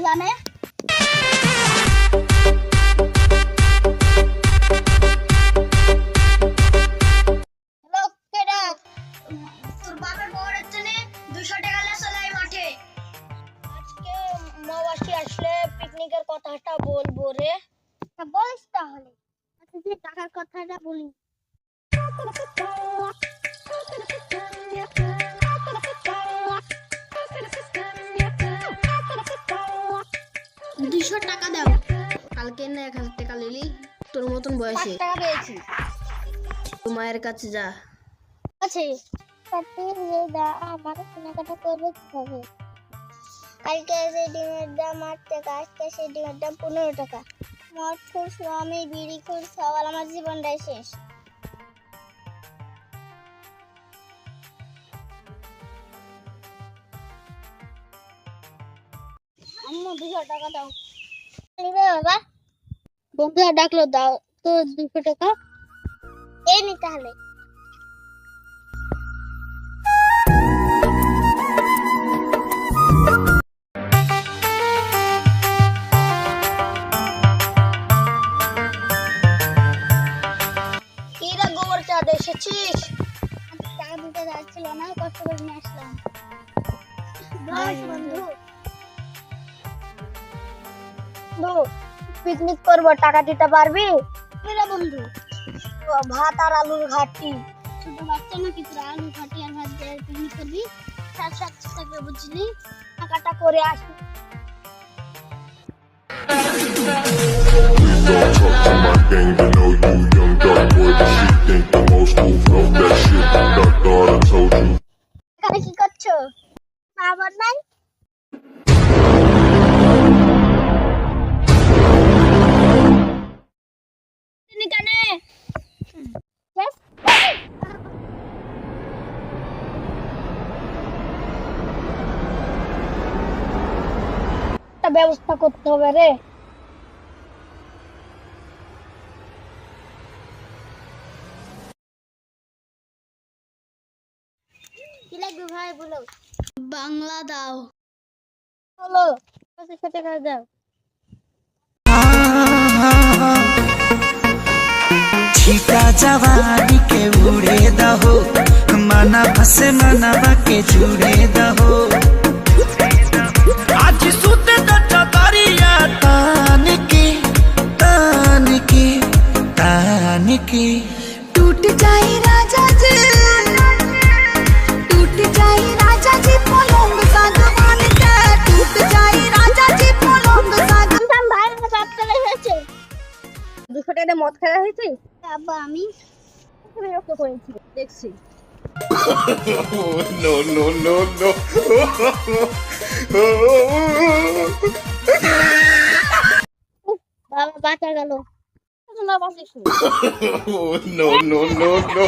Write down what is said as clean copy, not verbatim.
জানে? হ্যালো, কেডা? তোর বাবার বউর জন্য 200 টাকা লে চলে আয় মাঠে। আজকে মাওয়াসি আসলে পিকনিকের কথাটা বলবো রে। বলিস তাহলে। আচ্ছা, যে টাকার কথাটা বলি। 200 টাকা দাও। কালকে না 1000 টাকা লিলি তোর মতন 5 বয়সে টাকা পেয়েছি। তোর মায়ের কাছে যা। আছে কত রে দা আমার কেনাকাটা করবে কিভাবে? কালকে যে ডিমের দাম 8 টাকা, আজকে সেই ডিমের দাম 15 টাকা। মদ খোর স্বামী বিড়ি খোর সওয়াল, আমার জীবনটাই শেষ। আম্মু 200 টাকা দাও। নিবে বাবা? বন্ধুরা ডাকলো, দাও তো 200 টাকা। এই নি তাহলে। কিরা গোবর চা এসেছিস? চা দিতে যাচ্ছিল না, কষ্ট করে নিয়ে আসলাম। বন্ধু পিকনিক করবো, টাকা দিতে পারবি? বন্ধু ভাত আর আলুর ঘাটি। ছোট বাচ্চা নাকি তোরা আলু ঘাটি আর ভাত দিয়ে পিকনিক করবি? সাত সাত থাকবে বুঝলি, টাকাটা করে আসবি। Don't talk to my gang, you know you young dark boy, but she think the most move off that shit. Thought I told you. এখানে কি করছো? আবার নাই কানে একটা ব্যবস্থা করতে হবে রে। কি লাগবে ভাই বলো? বাংলা দাও। বলো 25 টাকা দাও। छिटा जवानी के उड़े दहो, मना बसे मना के जुड़े दहो। आज सुते द चदरिया तान के तान के तान के टूट जाए राजा जी, टूट जाए राजा जी पलंग सागवान के, टूट जाए राजा जी पलंग साग। ভাই আমার বাপ চলে এসেছে। 200 টাকা মদ খাওয়া হয়েছে? আব্বা আমি বিরক্ত করেছি দেখছি। No, no, no, no. বাবা বাঁচা গেল। না বাসিস No, no, no, no.